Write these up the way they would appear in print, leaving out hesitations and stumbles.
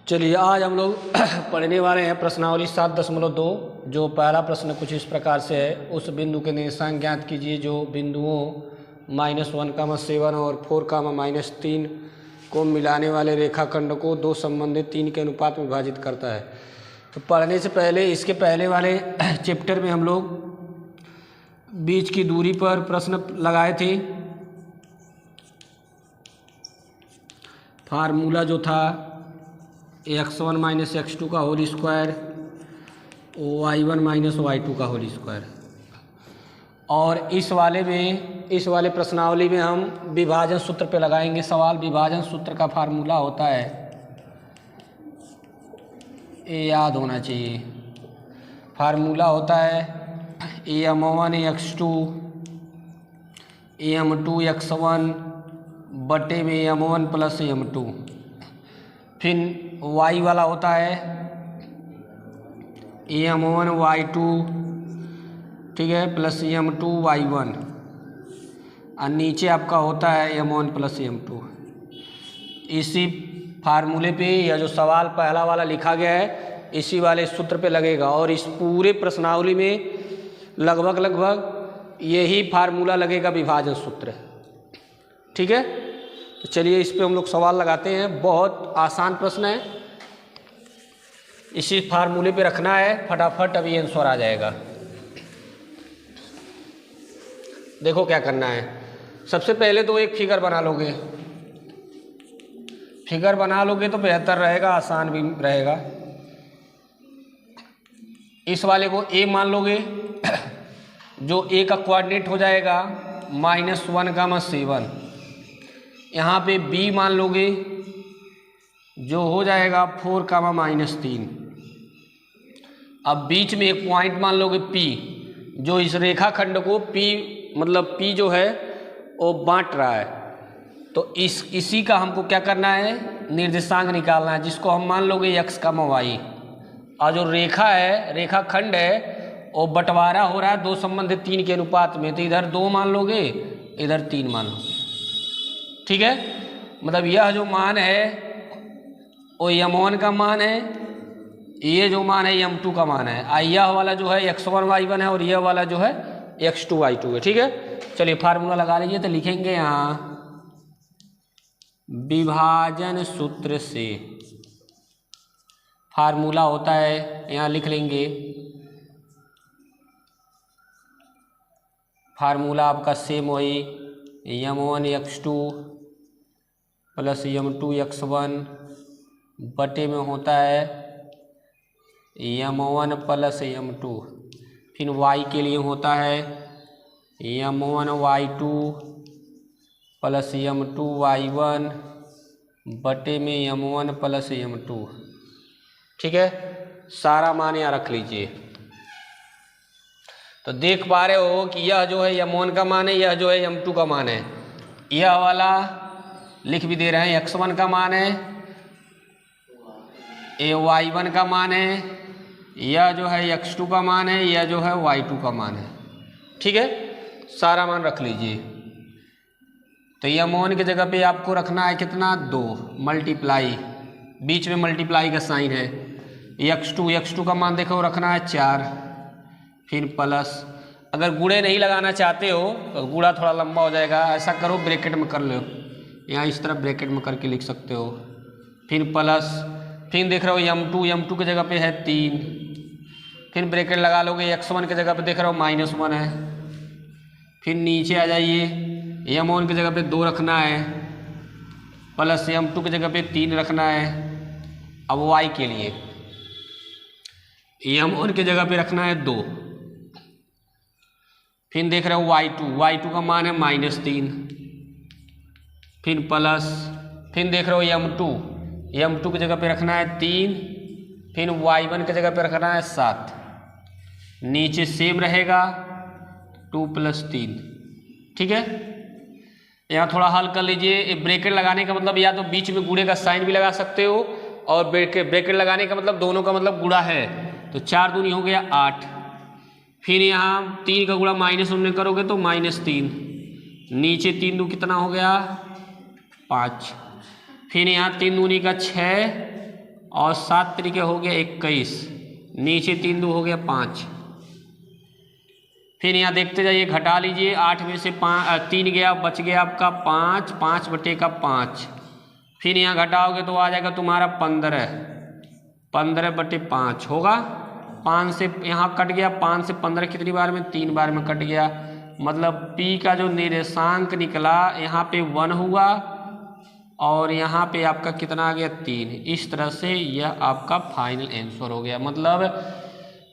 चलिए आज हम लोग पढ़ने वाले हैं प्रश्नावली 7.2। जो पहला प्रश्न कुछ इस प्रकार से है, उस बिंदु के निर्देशांक ज्ञात कीजिए जो बिंदुओं -1, 7 और 4, -3 को मिलाने वाले रेखाखंड को दो संबंधित 3 के अनुपात में विभाजित करता है। तो पढ़ने से पहले इसके पहले वाले चैप्टर में हम लोग बीच की दूरी पर प्रश्न लगाए थे। फार्मूला जो था x1 - x2 का होल स्क्वायर, y1 - y2 का होल स्क्वायर। और इस वाले प्रश्नावली में हम विभाजन सूत्र पे लगाएंगे सवाल। विभाजन सूत्र का फार्मूला होता है, ये याद होना चाहिए, फार्मूला होता है m1 x2 m2 x1 बटे में m1 + m2। फिर y वाला होता है m1 y2, ठीक है, प्लस m2 y1, और नीचे आपका होता है m1 + m2। इसी फार्मूले पे यह जो सवाल पहला वाला लिखा गया है इसी वाले सूत्र पे लगेगा। और इस पूरे प्रश्नावली में लगभग यही फार्मूला लगेगा, विभाजन सूत्र, ठीक है। तो चलिए इस पे हम लोग सवाल लगाते हैं। बहुत आसान प्रश्न है, इसी फार्मूले पे रखना है, फटाफट अभी आंसर आ जाएगा। देखो क्या करना है। सबसे पहले तो एक फिगर बना लोगे, फिगर बना लोगे तो बेहतर रहेगा, आसान भी रहेगा। इस वाले को a मान लोगे, जो a का कोऑर्डिनेट हो जाएगा -1, 7। यहाँ पे b मान लोगे, जो हो जाएगा 4, -3। अब बीच में एक पॉइंट मान लोगे p, जो इस रेखाखंड को p जो है वो बांट रहा है। तो इसी का हमको क्या करना है, निर्देशांक निकालना है, जिसको हम मान लोगे x, y। और जो रेखा है, रेखाखंड है, वो बंटवारा हो रहा है दो संबंधित 3 के अनुपात में। तो इधर 2 मान लोगे, इधर 3 मान लोगे, ठीक है। मतलब यह जो मान है वो m1 का मान है, ये जो मान है m2 का मान है, यह वाला जो है x1 y1 है, और यह वाला जो है x2 y2 है, ठीक है। चलिए फार्मूला लगा लीजिए। तो लिखेंगे यहाँ विभाजन सूत्र से, फार्मूला होता है, यहाँ लिख लेंगे फार्मूला आपका सेम वही m1 x2 + m2 x1 बटे में होता है m1 + m2। फिर y के लिए होता है m1 y2 + m2 y1 बटे में m1 + m2, ठीक है। सारा मान यहाँ रख लीजिए। तो देख पा रहे हो कि यह जो है m1 का मान है, यह जो है m2 का मान है। यह वाला लिख भी दे रहे हैं, x1 का मान है, ये y1 का मान है, यह जो है x2 का मान है, यह जो है y2 का मान है, ठीक है। सारा मान रख लीजिए। तो m1 की जगह पे आपको रखना है कितना, 2 मल्टीप्लाई, बीच में मल्टीप्लाई का साइन है। x2 का मान देखो रखना है 4, फिर प्लस। अगर गुणे नहीं लगाना चाहते हो तो गुणा थोड़ा लंबा हो जाएगा, ऐसा करो ब्रैकेट में कर लो, यहाँ इस तरह ब्रैकेट में करके लिख सकते हो। फिर प्लस, फिर देख रहे हो m2 की जगह पे है 3, फिर ब्रैकेट लगा लोगे। x1 की जगह पे देख रहे हो -1 है। फिर नीचे आ जाइए, m1 की जगह पे 2 रखना है, प्लस m2 की जगह पे 3 रखना है। अब y के लिए m1 की जगह पे रखना है 2, फिर देख रहे हो y2 का मान है -3, फिर प्लस, फिर देख रहे हो m2 की जगह पे रखना है 3, फिर y1 की जगह पे रखना है 7। नीचे सेम रहेगा 2 + 3, ठीक है। यहाँ थोड़ा हल कर लीजिए। ब्रैकेट लगाने का मतलब या तो बीच में गुणे का साइन भी लगा सकते हो, और ब्रैकेट लगाने का मतलब दोनों का मतलब गुणा है। तो 4 दूनी हो गया 8, फिर यहाँ 3 का गुणा -1 में करोगे तो -3, नीचे 3 दूनी कितना हो गया 5, फिर यहाँ 3 दूनी का 6 और 7 तरीके हो गया 21, नीचे 3 2 हो गया 5। फिर यहाँ देखते जाइए, घटा लीजिए, 8 में से 3 गया, बच गया आपका 5, 5 बटे का 5। फिर यहाँ घटाओगे तो आ जाएगा तुम्हारा 15, 15 बटे 5 होगा। 5 से यहाँ कट गया, 5 से 15 कितनी बार में, 3 बार में कट गया। मतलब P का जो निर्देशांक निकला यहाँ पे 1 हुआ और यहाँ पे आपका कितना आ गया 3। इस तरह से यह आपका फाइनल आंसर हो गया। मतलब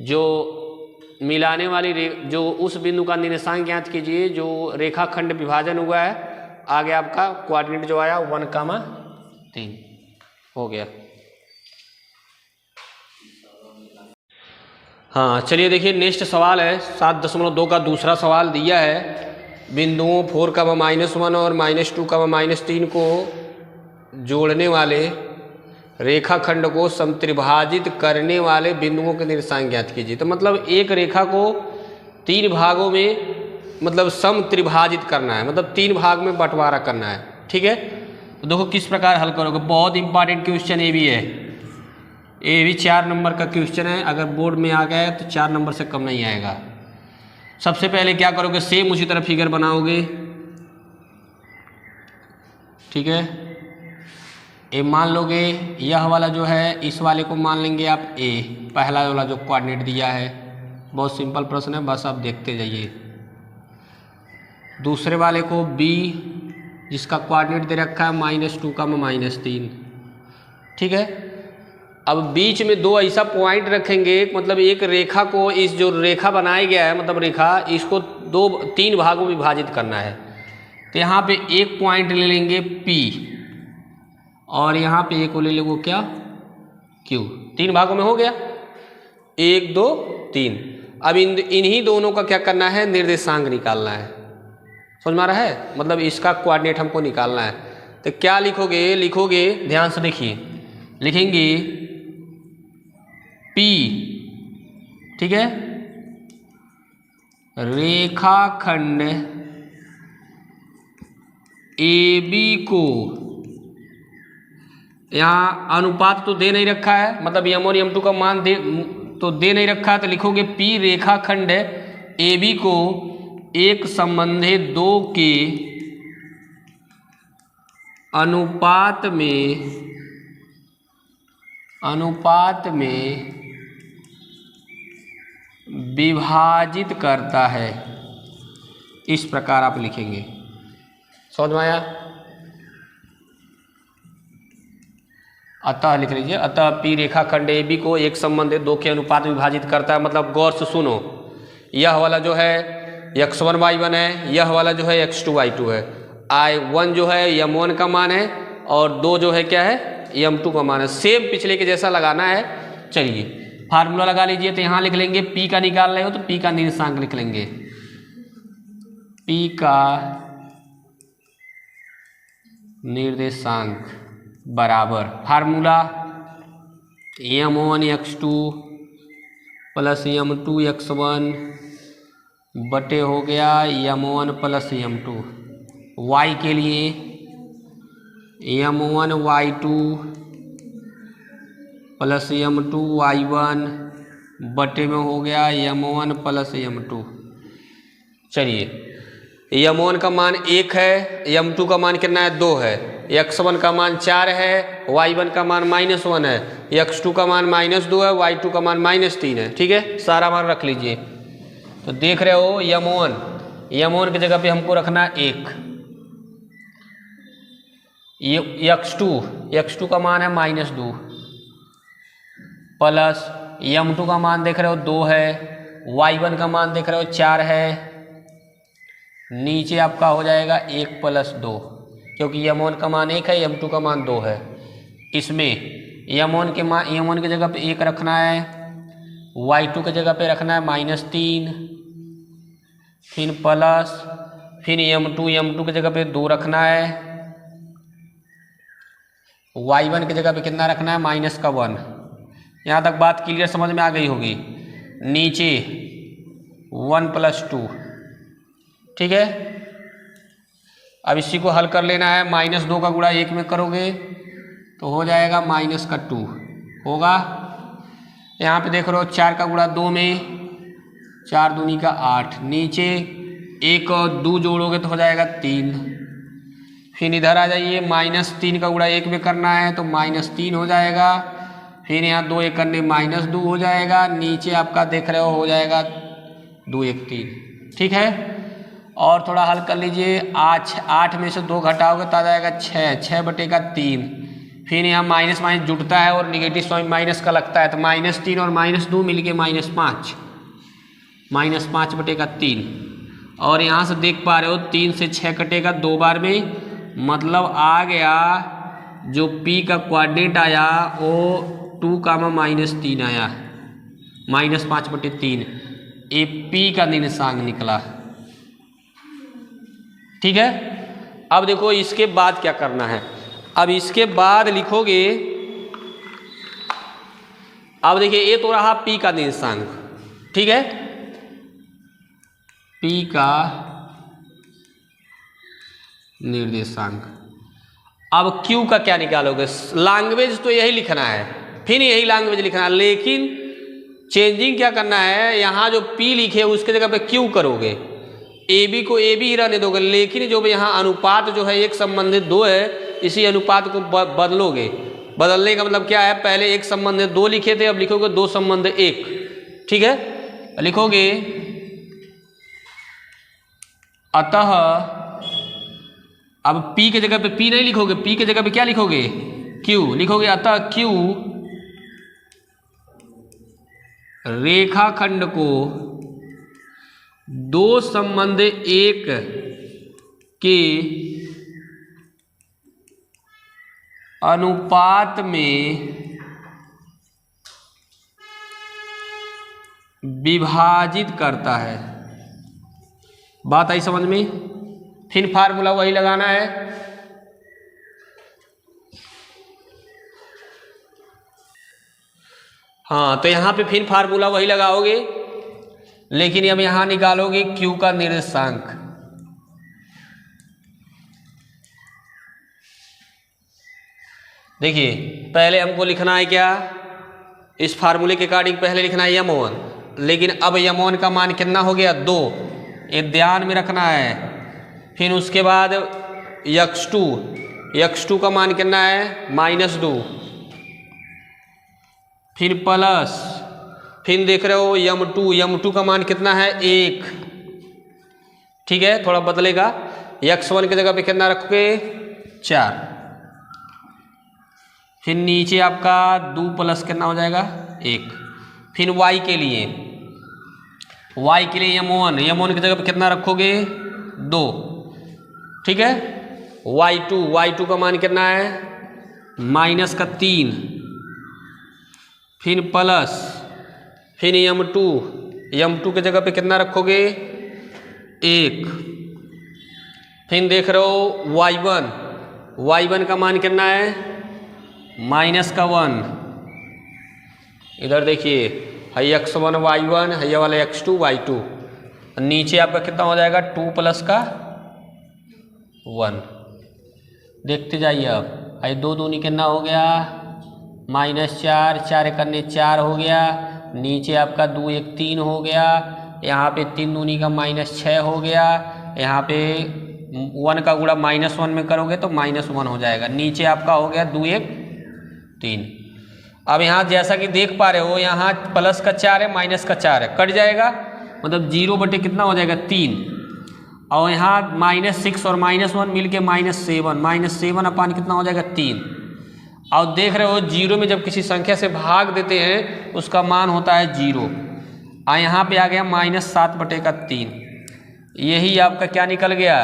जो मिलाने वाली जो उस बिंदु का निर्देशांक ज्ञात कीजिए जो रेखाखंड विभाजन हुआ है, आगे आपका कोऑर्डिनेट जो आया 1,3 हो गया। हाँ चलिए देखिए, नेक्स्ट सवाल है 7.2 का दूसरा सवाल दिया है। बिंदुओं 4,-1 और -2,-3 को जोड़ने वाले रेखाखंड को समत्रिभाजित करने वाले बिंदुओं के निर्देशांक ज्ञात कीजिए। तो मतलब एक रेखा को 3 भागों में मतलब समत्रिभाजित करना है, मतलब 3 भाग में बंटवारा करना है। ठीक है, तो देखो किस प्रकार हल करोगे। बहुत इंपॉर्टेंट क्वेश्चन ये भी है, ये भी 4 नंबर का क्वेश्चन है। अगर बोर्ड में आ गया है तो 4 नंबर से कम नहीं आएगा। सबसे पहले क्या करोगे, सेम उसी तरह फिगर बनाओगे। ठीक है, ए मान लोगे, यह वाला जो है इस वाले को मान लेंगे आप ए, पहला वाला जो कोऑर्डिनेट दिया है। बहुत सिंपल प्रश्न है, बस आप देखते जाइए। दूसरे वाले को बी, जिसका कोऑर्डिनेट दे रखा है -2,-3। ठीक है, अब बीच में 2 ऐसा पॉइंट रखेंगे, मतलब एक रेखा को, इस जो रेखा बनाया गया है मतलब रेखा, इसको 3 भागों में विभाजित करना है। तो यहाँ पे एक पॉइंट ले लेंगे P और यहाँ पे एक को ले लेंगे क्या, Q। 3 भागों में हो गया, 1 2 3। अब इन्हीं दोनों का क्या करना है, निर्देशांक निकालना है। समझ में आ रहा है, मतलब इसका कोऑर्डिनेट हमको निकालना है। तो क्या लिखोगे ध्यान से देखिए, लिखेंगे P, ठीक है, रेखाखंड AB को, यहाँ अनुपात तो दे नहीं रखा है, मतलब M1 M2 का मान दे नहीं रखा है, तो लिखोगे P रेखाखंड AB को एक संबंधी 2 के अनुपात में विभाजित करता है। इस प्रकार आप लिखेंगे। समझ में आया? अतः लिख लीजिए, अतः P रेखाखंड AB को एक संबंधित 2 के अनुपात में विभाजित करता है। मतलब गौर से सुनो, यह वाला जो है x1 y1 है, यह वाला जो है x2 y2 है। I1 जो है M1 का मान है और 2 जो है क्या है, M2 का मान है। सेम पिछले के जैसा लगाना है। चलिए फार्मूला लगा लीजिए। तो यहाँ लिख लेंगे, P का निकाल रहे हो तो P का निर्देशांक लिख लेंगे। P का निर्देशांक बराबर formula M1 x2 plus M2 x1 बटे हो गया M1 प्लस M2। y के लिए M1 y2 plus M2 y1 बटे में हो गया M1 प्लस M2। चलिए M1 का मान 1 है, M2 का मान कितना है, 2 है, x1 का मान 4 है, y1 का मान -1 है, x2 का मान -2 है, y2 का मान -3 है। ठीक है, सारा मान रख लीजिए। तो देख रहे हो M1 की जगह पे हमको रखना 1, x2 का मान है -2 प्लस M2 का मान देख रहे हो 2 है, y1 का मान देख रहे हो 4 है, नीचे आपका हो जाएगा 1 प्लस 2, क्योंकि M1 का मान 1 है, M2 का मान 2 है। इसमें M1 की जगह पे 1 रखना है, y2 की जगह पे रखना है -3, फिर प्लस, फिर M2 की जगह पे 2 रखना है, y1 की जगह पे कितना रखना है, -1। यहाँ तक बात क्लियर समझ में आ गई होगी। नीचे 1 प्लस 2। ठीक है, अब इसी को हल कर लेना है। -2 का गुणा 1 में करोगे तो हो जाएगा -2। होगा। यहाँ पे देख रहे हो 4 का गुणा 2 में 4 दूनी का 8, नीचे 1 और 2 जोड़ोगे तो हो जाएगा 3। फिर इधर आ जाइए, -3 का गुणा 1 में करना है तो -3 हो जाएगा। फिर यहाँ 2 1 करने -2 हो जाएगा, नीचे आपका देख रहे हो जाएगा 2 1 3। ठीक है, और थोड़ा हल कर लीजिए। 8 में से 2 घटाओगे तो आ जाएगा 6/3। फिर यहाँ माइनस माइनस जुड़ता है और निगेटिव साइन माइनस का लगता है तो -3 और -2 मिलके -5, -5/3। और यहाँ से देख पा रहे हो 3 से 6 कटेगा 2 बार में, मतलब आ गया जो P का कोऑर्डिनेट आया वो 2, -3 आया, -5/3। ये P का निर्देशांक निकला। ठीक है, अब देखो इसके बाद क्या करना है। अब इसके बाद लिखोगे, अब देखिए ये तो रहा P का निर्देशांक। ठीक है, P का निर्देशांक। अब Q का क्या निकालोगे? लैंग्वेज तो यही लिखना है, फिर यही लैंग्वेज लिखना है, लेकिन चेंजिंग क्या करना है, यहाँ जो P लिखे उसके जगह पे Q करोगे। AB को AB ही रहने दोगे, लेकिन जो यहाँ अनुपात जो है 1:2 है, इसी अनुपात को बदलोगे। बदलने का मतलब क्या है, पहले 1:2 लिखे थे, अब लिखोगे 2:1। ठीक है, लिखोगे अतः, अब P के जगह पे P नहीं लिखोगे, P के जगह पे क्या लिखोगे? Q लिखोगे। अतः Q रेखाखंड को 2:1 के अनुपात में विभाजित करता है। बात आई समझ में? फिर फार्मूला वही लगाना है। हाँ, तो यहाँ पे फिर फार्मूला वही लगाओगे, लेकिन अब यहाँ निकालोगे Q का निर्देशांक। देखिए पहले हमको लिखना है क्या, इस फार्मूले के अकॉर्डिंग पहले लिखना है M1, लेकिन अब M1 का मान कितना हो गया? 2, ये ध्यान में रखना है। फिर उसके बाद x2 का मान कितना है? -2, फिर प्लस, फिर देख रहे हो M2 का मान कितना है? 1। ठीक है, थोड़ा बदलेगा, x1 की जगह पे कितना रखोगे? 4। फिर नीचे आपका 2 प्लस कितना हो जाएगा? 1। फिर y के लिए M1 की जगह पे कितना रखोगे? 2। ठीक है, y2 का मान कितना है? -3। फिर प्लस, फिर M2 की जगह पे कितना रखोगे? 1। फिर देख रहे हो y1 का मान कितना है? -1। इधर देखिए, है x1 y1, है ये वाला x2 y2, नीचे आपका कितना हो जाएगा? 2 + 1। देखते जाइए, अब है 2 दूनी कितना हो गया? -4, 4 करने 4 हो गया, नीचे आपका 2 1 3 हो गया, यहाँ पे 3 दूनी का -6 हो गया, यहाँ पे 1 का गुणा -1 में करोगे तो -1 हो जाएगा, नीचे आपका हो गया 2 1 3। अब यहाँ जैसा कि देख पा रहे हो, यहाँ प्लस का 4 है, माइनस का 4 है, कट जाएगा, मतलब 0 बटे कितना हो जाएगा? 3। और यहाँ -6 और -1 मिल के -7 अपान कितना हो जाएगा? 3। और देख रहे हो 0 में जब किसी संख्या से भाग देते हैं उसका मान होता है 0। और यहाँ पे आ गया -7/3। यही आपका क्या निकल गया?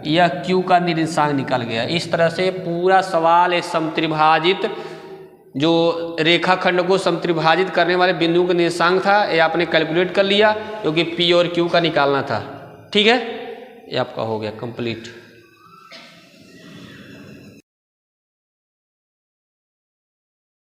यह Q का निर्देशांक निकल गया। इस तरह से पूरा सवाल एक समत्रिभाजित, जो रेखाखंड को समत्रिभाजित करने वाले बिंदुओं का निर्देशांक था, ये आपने कैलकुलेट कर लिया, क्योंकि P और Q का निकालना था। ठीक है, ये आपका हो गया कंप्लीट।